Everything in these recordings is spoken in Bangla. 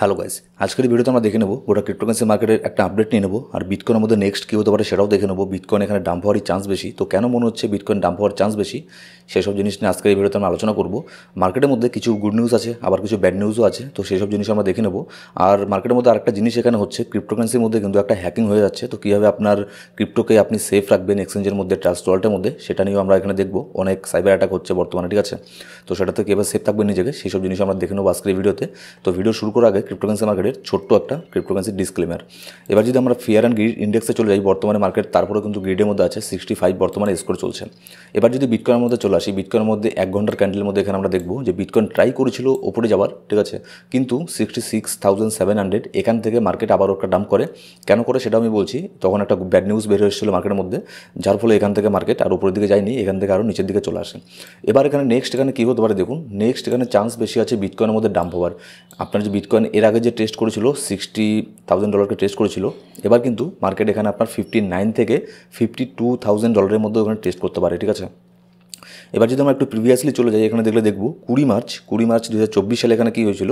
হ্যালো গাইস, আজকের এই ভিডিওতে আমরা দেখে নেব গোটা ক্রিপ্টোকারেন্সি মার্কেটের একটা আপডেট নিয়ে নেব। আর বিটকয়েনের মধ্যে নেক্সট কী হতে পারে সেটাও দেখে নেব। বিটকয়েন এখানে ডাম্প হওয়ারই চান্স বেশি, তো কেন মনে হচ্ছে বিটকয়েন ডাম্প হওয়ার চান্স বেশি সেসব জিনিস নিয়ে আজকের এই ভিডিওতে আমরা আলোচনা করব। মার্কেটের মধ্যে কিছু গুড নিউজ আছে, আবার কিছু ব্যাড নিউজও আছে, তো সেসব জিনিস আমরা দেখে নেব। আর মার্কেটের মধ্যে আরেকটা জিনিস এখানে হচ্ছে, ক্রিপ্টোকারেন্সির মধ্যে কিন্তু একটা হ্যাকিং হয়ে যাচ্ছে। তো কীভাবে আপনার ক্রিপ্টোকে আপনি সেফ রাখবেন এক্সচেঞ্জের মধ্যে, ট্রাস্ট ওয়ালেটের মধ্যে, সেটা নিয়েও আমরা এখানে দেখব। অনেক সাইবার অ্যাটাক হচ্ছে বর্তমানে, ঠিক আছে? তো সেটাতে কীভাবে সেফ থাকবেন নিজেকে সেসব জিনিস আমরা দেখে নেবো আজকের এই ভিডিওতে। তো ভিডিও শুরু করার আগে ক্রিপ্টোকারেন্সি মার্কেটের ছোট্ট একটা ক্রিপ্টোকারেন্সি ডিসক্লেমার। এবার যদি আমরা ফিয়ার অ্যান্ড গ্রিড ইন্ডেক্সে চলে যাই, বর্তমানে মার্কেট তারপরেও কিন্তু গ্রিডের মধ্যে আছে 65 বর্তমানে স্কোর চলছে। এবার যদি বিটকয়েনের মধ্যে চলে আসি, বিটকয়েনের মধ্যে 1 ঘন্টার ক্যান্ডেলের মধ্যে এখানে আমরা দেখব যে বিটকয়েন ট্রাই করেছিল ওপরে যাওয়ার, ঠিক আছে, কিন্তু 66,700 এখান থেকে মার্কেট আবারও একটা ডাম্প করে। কেন করে সেটা আমি বলছি। তখন একটা ব্যাড নিউজ বের হয়েছিল মার্কেটের মধ্যে, যার ফলে এখান থেকে মার্কেট আর উপরের দিকে যায়নি, এখান থেকে আরও নিচের দিকে চলে আসে। এবার এখানে নেক্সট এখানে কী হতে পারে দেখুন, নেক্সট এখানে চান্স বেশি আছে বিটকয়েনের মধ্যে ডাম্প হওয়ার। আপনার যে বিটকয়েন এর আগে যে টেস্ট করেছিল $60,000 টেস্ট করেছিল, এবার কিন্তু মার্কেট এখানে আপনার 59 থেকে $52,000 মধ্যে ওখানে টেস্ট করতে পারে, ঠিক আছে? এবার যদি আমরা একটু প্রিভিয়াসলি চলে যাই, এখানে দেখলে দেখব 20 মার্চ 2024 সালে এখানে কী হয়েছিল,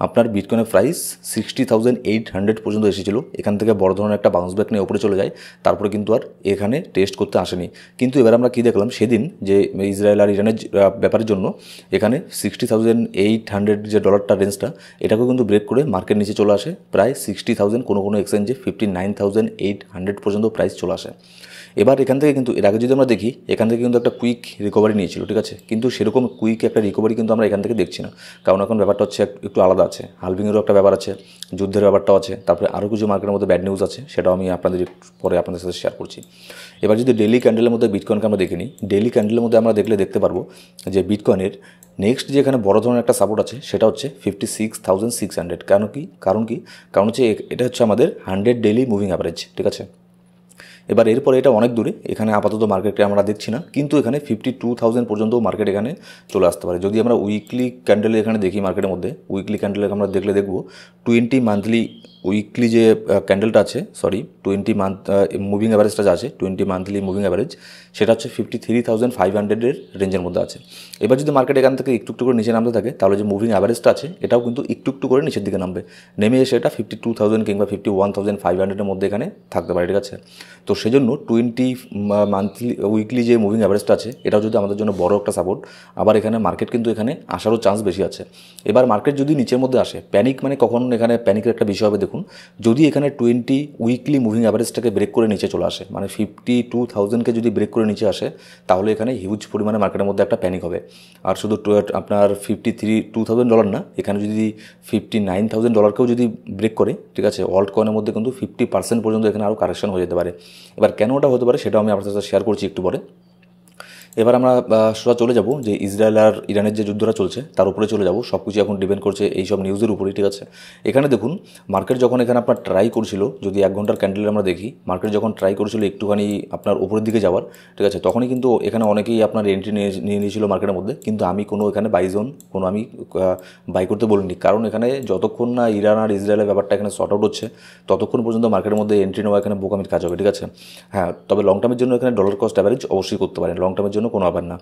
আপনার বিটকয়েনের প্রাইস 60,800 পর্যন্ত এসেছিল। এখান থেকে বড় ধরনের একটা বাউন্স ব্যাক নিয়ে উপরে চলে যায়, তারপরে কিন্তু আর এখানে টেস্ট করতে আসেনি। কিন্তু এবার আমরা কী দেখলাম সেদিন, যে ইসরায়েল আর ইরানের ব্যাপারের জন্য এখানে 60,800 যে ডলারটা রেঞ্জটা, এটাকেও কিন্তু ব্রেক করে মার্কেট নিচে চলে আসে প্রায় 60,000, কোনো এক্সচেঞ্জে 59,800 পর্যন্ত প্রাইস চলে আসে। এবার এখান থেকে কিন্তু এর আগে যদি আমরা দেখি, এখান থেকে কিন্তু একটা কুইক রিকভারি নিয়েছিল, ঠিক আছে, কিন্তু সেরকম কুইক একটা রিকভারি কিন্তু আমরা এখান থেকে দেখছি না। কারণ এখন ব্যাপারটা হচ্ছে একটু আলাদা আছে, হালভিংয়েরও একটা ব্যাপার আছে, যুদ্ধের ব্যাপারটাও আছে, তারপরে আরও কিছু মার্কেটের মধ্যে ব্যাড নিউজ আছে, সেটাও আমি আপনাদের পরে আপনাদের সাথে শেয়ার করছি। এবার যদি ডেইলি ক্যান্ডেলের মধ্যে বিটকয়েনকে আমরা দেখে নিই, ডেইলি ক্যান্ডেলের মধ্যে আমরা দেখতে পারবো যে বিটকয়েনের নেক্সট যে এখানে বড় ধরনের একটা সাপোর্ট আছে, সেটা হচ্ছে 56,600। কারণ হচ্ছে এটা হচ্ছে আমাদের 100 ডেইলি মুভিং অ্যাভারেজ, ঠিক আছে? এবার এরপরে এটা অনেক দূরে, এখানে আপাতত মার্কেটে আমরা দেখছি না, কিন্তু এখানে 52,000 পর্যন্ত মার্কেট এখানে চলে আসতে পারে। যদি আমরা উইকলি ক্যান্ডেলে এখানে দেখি, মার্কেটের মধ্যে উইকলি ক্যান্ডেলে আমরা দেখব 20 মান্থলি উইকলি যে ক্যান্ডেলটা আছে, 20 মান্থ মুভিং অ্যাভারেজটা যা আছে, 20 মান্থলি মুভিং অ্যাভারেজ, সেটা হচ্ছে 53,500 রেঞ্জের মধ্যে আছে। এবার যদি মার্কেট এখান থেকে একটু করে নিচে নামতে থাকে, তাহলে যে মুভিং অ্যাভারেজটা আছে এটাও কিন্তু একটু করে নিচের দিকে নামবে, নেমে এসে এটা 52,000 কিংবা 51,500 মধ্যে এখানে থাকতে পারে, ঠিক আছে? তো সেজন্য 20 মান্থলি উইকলি যে মুভিং অ্যাভারেজটা আছে, এটাও যদি আমাদের জন্য বড় একটা সাপোর্ট। আবার এখানে মার্কেট কিন্তু এখানে আসারও চান্স বেশি আছে। এবার মার্কেট যদি নিচের মধ্যে আসে, প্যানিক মানে কখন এখানে প্যানিকের একটা বিষয় হবে দেখুন, যদি এখানে 20 উইকলি মুভিং অ্যাভারেজটাকে ব্রেক করে নিচে চলে আসে, মানে 52,000কে যদি ব্রেক করে নিচে আসে, তাহলে এখানে হিউজ পরিমাণে মার্কেটের মধ্যে একটা প্যানিক হবে। আর শুধু আপনার $2,000 না, এখানে যদি $59,000কেও যদি ব্রেক করে, ঠিক আছে, অল্ট কয়েনের মধ্যে কিন্তু 50% পর্যন্ত এখানে আরও কারেকশন হয়ে যেতে পারে। এবার কেন ওটা হতে পারে সেটাও আমি আপনার সাথে শেয়ার করছি একটু পরে। এবার আমরা সোজা চলে যাব যে ইসরায়েল আর ইরানের যে যুদ্ধটা চলছে তার উপরে চলে যাব। সব কিছু এখন ডিপেন্ড করছে এইসব নিউজের উপরেই, ঠিক আছে? এখানে দেখুন মার্কেট যখন এখানে আপনার ট্রাই করছিল, যদি 1 ঘন্টার ক্যান্ডেলে আমরা দেখি, মার্কেট যখন ট্রাই করছিল একটুখানি আপনার উপরের দিকে যাওয়ার, ঠিক আছে, তখনই কিন্তু এখানে অনেকেই আপনার এন্ট্রি নিয়ে নিয়েছিল মার্কেটের মধ্যে, কিন্তু আমি এখানে আমি বাই করতে বলিনি। কারণ এখানে যতক্ষণ না ইরান আর ইসরায়েলের ব্যাপারটা এখানে শর্ট আউট হচ্ছে, ততক্ষণ পর্যন্ত মার্কেটের মধ্যে এন্ট্রি নেওয়া এখানে বোকামির কাজ হবে, ঠিক আছে? হ্যাঁ, তবে লং টার্মের জন্য এখানে ডলার কস্ট অ্যাভারেজ অবশ্যই করতে পারেন, লং টার্মের জন্য কোনো ব্যাপার না।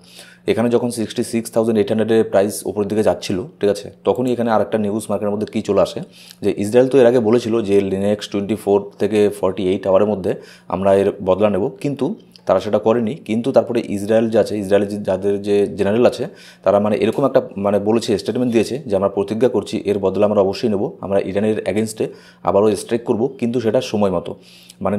এখানে যখন 66,800 প্রাইস উপরের দিকে যাচ্ছিল, ঠিক আছে, তখনই এখানে আরেকটা নিউজ মার্কেটের মধ্যে কী চলে আসে, যে ইসরায়েল তো এর আগে বলেছিল যে নেক্সট 24 থেকে 48 আওয়ারের মধ্যে আমরা এর বদলা নেব, কিন্তু তারা সেটা করেনি। কিন্তু তারপরে ইসরায়েল যে আছে, ইসরায়েলের যাদের যে জেনারেল আছে, তারা এরকম একটা বলেছে, স্টেটমেন্ট দিয়েছে যে আমরা প্রতিজ্ঞা করছি এর বদলা আমরা অবশ্যই নেব, আমরা ইরানের অ্যাগেনস্টে আবারও স্ট্রাইক করব, কিন্তু সেটা সময় মতো,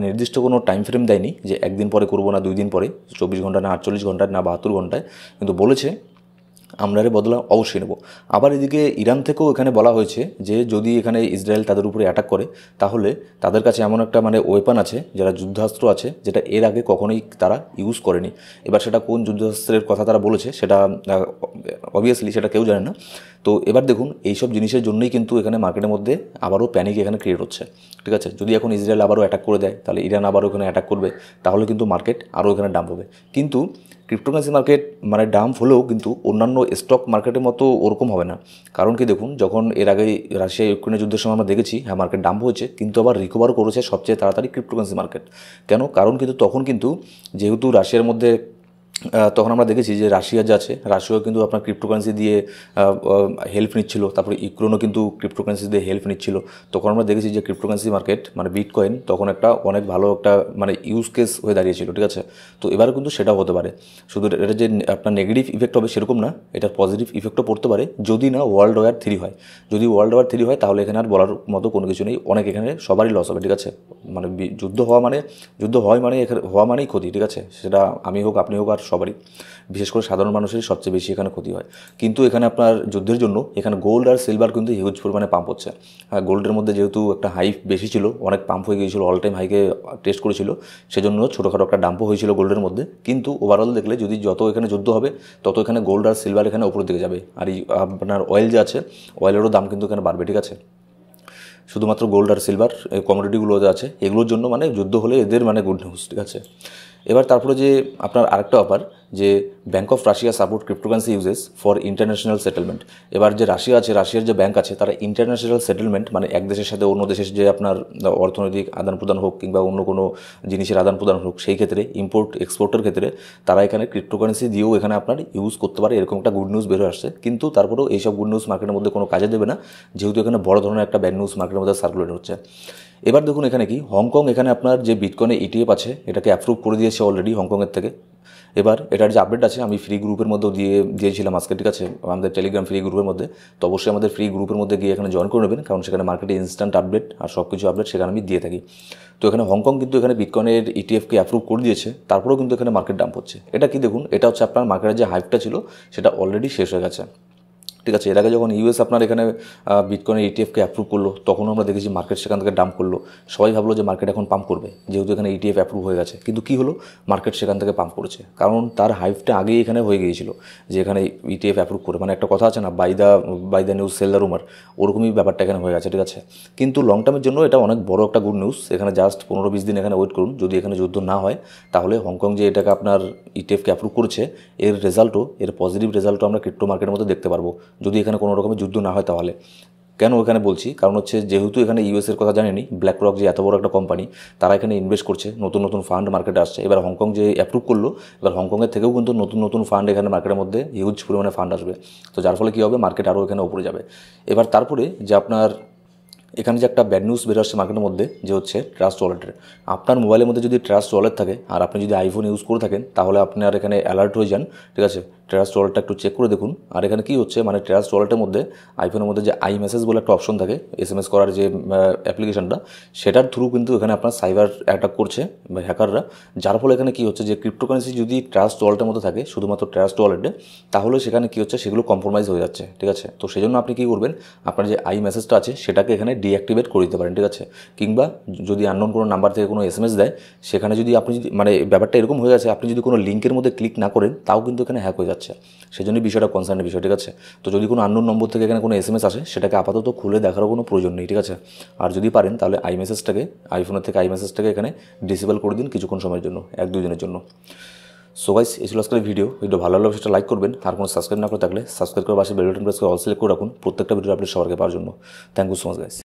নির্দিষ্ট কোনো টাইম ফ্রেম দেয়নি যে 1 দিন পরে করবো না 2 দিন পরে, 24 ঘন্টা না 48 ঘন্টায় না 72 ঘন্টায়, কিন্তু বলেছে আমরা এর বদলা অবশ্যই নেব। আবার এদিকে ইরান থেকেও এখানে বলা হয়েছে যে যদি এখানে ইসরায়েল তাদের উপরে অ্যাটাক করে, তাহলে তাদের কাছে এমন একটা ওয়েপন আছে, যারা যুদ্ধাস্ত্র আছে, যেটা এর আগে কখনোই তারা ইউজ করেনি। এবার সেটা কোন যুদ্ধাস্ত্রের কথা তারা বলেছে সেটা অবভিয়াসলি সেটা কেউ জানে না। তো এবার দেখুন এইসব জিনিসের জন্যই কিন্তু এখানে মার্কেটের মধ্যে আবারও প্যানিক এখানে ক্রিয়েট হচ্ছে, ঠিক আছে? যদি এখন ইসরায়েল আবারও অ্যাটাক করে দেয়, তাহলে ইরান আবারও এখানে অ্যাটাক করবে, তাহলে কিন্তু মার্কেট আরও এখানে ডাম্প হবে। কিন্তু ক্রিপ্টোকারেন্সি মার্কেট ডাম্প হলেও কিন্তু অন্যান্য স্টক মার্কেটের মতো ওরকম হবে না। কারণ কি দেখুন, যখন এর আগে রাশিয়া ইউক্রেনের যুদ্ধের সময় আমরা দেখেছি, হ্যাঁ মার্কেট ডাম্প হয়েছে, কিন্তু আবার রিকভারও করেছে সবচেয়ে তাড়াতাড়ি ক্রিপ্টোকারেন্সি মার্কেট। কেন? কারণ কিন্তু তখন কিন্তু যেহেতু রাশিয়ার মধ্যে তখন আমরা দেখেছি যে রাশিয়া যে আছে, রাশিয়াও কিন্তু আপনার ক্রিপ্টোকারেন্সি দিয়ে হেল্প নিচ্ছিল, তারপরে ইউক্রেনও কিন্তু ক্রিপ্টোকারেন্সি দিয়ে হেল্প নিচ্ছিল। তখন আমরা দেখেছি যে ক্রিপ্টোকারেন্সি মার্কেট মানে বিটকয়েন তখন একটা অনেক ভালো একটা মানে ইউজ কেস হয়ে দাঁড়িয়েছিল, ঠিক আছে। তো এবারে কিন্তু সেটাও হতে পারে। শুধু এটা যে আপনার নেগেটিভ ইফেক্ট হবে সেরকম না, এটার পজিটিভ ইফেক্টও পড়তে পারে যদি না ওয়ার্ল্ড ওয়ার 3 হয়। যদি ওয়ার্ল্ড ওয়ার 3 হয় তাহলে এখানে আর বলার মতো কোনো কিছু নেই, অনেক এখানে সবারই লস হবে, ঠিক আছে। মানে যুদ্ধ হয় মানে এখানে হওয়া মানেই ক্ষতি, ঠিক আছে। সেটা আমি হোক আপনি হোক আর সবারই, বিশেষ করে সাধারণ মানুষের সবচেয়ে বেশি এখানে ক্ষতি হয়। কিন্তু এখানে আপনার যুদ্ধের জন্য এখানে গোল্ড আর সিলভার কিন্তু হিউজ পরিমাণে পাম্প হচ্ছে। গোল্ডের মধ্যে যেহেতু একটা হাইপ বেশি ছিল, অনেক পাম্প হয়ে গিয়েছিল, অল টাইম হাইকে টেস্ট করেছিল, সেজন্য ছোটোখাটো একটা ডাম্পও হয়েছিল গোল্ডের মধ্যে। কিন্তু ওভারঅল দেখলে যদি যত এখানে যুদ্ধ হবে তত এখানে গোল্ড আর সিলভার এখানে উপরের দিকে যাবে। আর এই আপনার অয়েল যে আছে, অয়েলেরও দাম কিন্তু এখানে বাড়বে, ঠিক আছে। শুধুমাত্র গোল্ড আর সিলভার এই কমোডিটিগুলো যে আছে এগুলোর জন্য মানে যুদ্ধ হলে এদের মানে গুড নিউজ, ঠিক আছে। এবার তারপরে যে আপনার আরেকটা অফার যে bank of Russia support cryptocurrency uses for international settlement. এবার যে রাশিয়া আছে, রাশিয়ার যে ব্যাঙ্ক আছে, তারা ইন্টারন্যাশনাল সেটেলমেন্ট মানে এক দেশের সাথে অন্য দেশের যে আপনার অর্থনৈতিক আদান প্রদান হোক কিংবা অন্য কোনো জিনিসের আদান প্রদান হোক, সেই ক্ষেত্রে ইম্পোর্ট এক্সপোর্টের ক্ষেত্রে তারা এখানে ক্রিপ্টোকারেন্সি দিয়েও এখানে আপনার ইউজ করতে পারে, এরকম একটা গুড নিউজ বেরো আসছে। কিন্তু তারপরেও এইসব গুড নিউজ মার্কেটের মধ্যে কোনো কাজে দেবে না, যেহেতু এখানে বড় ধরনের একটা ব্যাড নিউজ মার্কেটের মধ্যে সার্কুলেট হচ্ছে। এবার দেখুন এখানে কি হংকং, এখানে আপনার যে বিটকয়েনে ইটিএফ আছে এটাকে অ্যাপ্রুভ করে দিয়েছে অলরেডি হংকংয়ের থেকে। এবার এটার যে আপডেট আছে আমি ফ্রি গ্রুপের মধ্যেও দিয়েছিলাম আজকে, ঠিক আছে, আমাদের টেলিগ্রাম ফ্রি গ্রুপের মধ্যে। তো অবশ্যই আমাদের ফ্রি গ্রুপের মধ্যে গিয়ে এখানে জয়েন করে নেবেন, কারণ সেখানে মার্কেটে ইনস্ট্যান্ট আপডেট আর সব কিছু আপডেট সেখানে আমি দিয়ে থাকি। তো এখানে হংকং কিন্তু এখানে বিটকয়েনের ইটিএফকে অ্যাপ্রুভ করে দিয়েছে, তারপরেও কিন্তু এখানে মার্কেট ডাম্প হচ্ছে। এটা কি দেখুন, এটা হচ্ছে আপনার মার্কেটের যে হাইপটা ছিল সেটা অলরেডি শেষ হয়ে গেছে, ঠিক আছে। এর আগে যখন ইউএস আপনার এখানে বিটকয়েনের ইটিএফকে অ্যাপ্রুভ করলো তখনও আমরা দেখেছি মার্কেট সেখান থেকে ডাম্প করলো। সবাই ভাবলো যে মার্কেট এখন পাম্প করবে যেহেতু এখানে ইটিএফ অ্যাপ্রুভ হয়ে গেছে, কিন্তু কী হলো, মার্কেট সেখান থেকে পাম্প করেছে, কারণ তার হাইপটা আগেই এখানে হয়ে গিয়েছিল যে এখানে ইটিএফ অ্যাপ্রুভ করে, মানে একটা কথা আছে না, buy the news sell the rumour, ওরকমই ব্যাপারটা এখানে হয়ে গেছে, ঠিক আছে। কিন্তু লং টার্মের জন্য এটা অনেক বড় একটা গুড নিউজ। এখানে জাস্ট 15-20 দিন এখানে ওয়েট করুন, যদি এখানে যুদ্ধ না হয় তাহলে হংকং যে এটাকে আপনার ইটিএফকে অ্যাপ্রুভ করেছে এর পজিটিভ রেজাল্টও আমরা ক্রিপ্টো মার্কেটের মধ্যে দেখতে পারবো, যদি এখানে কোনো রকমের যুদ্ধ না হয় তাহলে। কেন এখানে বলছি, কারণ হচ্ছে যেহেতু এখানে ইউএসের কথা জানেনি, ব্ল্যাক রক যে এত বড় একটা কোম্পানি, তারা এখানে ইনভেস্ট করছে, নতুন নতুন ফান্ড মার্কেটে আসছে। এবার হংকং যে অ্যাপ্রুভ করলো, এবার হংকংয়ের থেকেও কিন্তু নতুন নতুন ফান্ড এখানে মার্কেটের মধ্যে হিউজ পরিমাণে ফান্ড আসবে। তো যার ফলে কী হবে, মার্কেট আরও এখানে উপরে যাবে। এবার তারপরে যে আপনার এখানে যে একটা ব্যাড নিউজ বের আসছে মার্কেটের মধ্যে যে হচ্ছে ট্রাস্ট ওয়ালেটের। আপনার মোবাইলের মধ্যে যদি ট্রাস্ট ওয়ালেট থাকে আর আপনি যদি আইফোন ইউজ করে থাকেন তাহলে আপনার এখানে অ্যালার্ট হয়ে যান, ঠিক আছে। ট্রাস্ট ওয়ালেটটা একটু চেক করে দেখুন। আর এখানে কী হচ্ছে, মানে ট্রাস্ট ওয়ালেটের মধ্যে আইফোনের মধ্যে যে আই মেসেজ বলে একটা অপশন থাকে, এসএমএস করার যে অ্যাপ্লিকেশনটা, সেটার থ্রু কিন্তু এখানে আপনার সাইবার অ্যাটাক করছে বা হ্যাকাররা। যার ফলে এখানে কী হচ্ছে যে ক্রিপ্টোকারেন্সি যদি ট্রাস্ট ওয়ালেটের মধ্যে থাকে, শুধুমাত্র ট্রাস্ট ওয়ালেটে, তাহলে সেখানে কী হচ্ছে, সেগুলো কম্প্রোমাইজ হয়ে যাচ্ছে, ঠিক আছে। তো সেই জন্য আপনি কী করবেন, আপনার যে আই মেসেজটা আছে সেটাকে এখানে ডিঅ্যাক্টিভেট করে দিতে পারেন, ঠিক আছে। কিংবা যদি আননোন কোনো নাম্বার থেকে কোনো এসএমএস দেয়, সেখানে যদি আপনি মানে ব্যাপারটা এরকম হয়ে গেছে, আপনি যদি কোনো লিঙ্কের মধ্যে ক্লিক না করেন তাও কিন্তু এখানে হ্যাক হয়ে যাচ্ছে। সেই জন্য বিষয়টা কনসার্নের বিষয়, ঠিক আছে। তো যদি কোনো আননোন নম্বর থেকে এখানে কোনো এসএমএস আসে, সেটাকে আপাতত খুলে দেখারও কোনো প্রয়োজন নেই, ঠিক আছে। আর যদি পারেন তাহলে আইফোনের থেকে আই মেসেজটাকে এখানে ডিসেবল করে দিন কিছুক্ষণ সময়ের জন্য, 1-2 দিনের জন্য। সো গাইস, এই ছিল আজকের ভিডিও ভালো লাগলে সেটা লাইক করবেন, আর কোনো সাবস্ক্রাইব না করে থাকলে সাবস্ক্রাইব করে পাশে বেল বাটন প্রেস করে অল সিলেক্ট করে রাখুন প্রত্যেকটা ভিডিও আপডেট সবার আগে পাওয়ার জন্য। Thank you so much guys.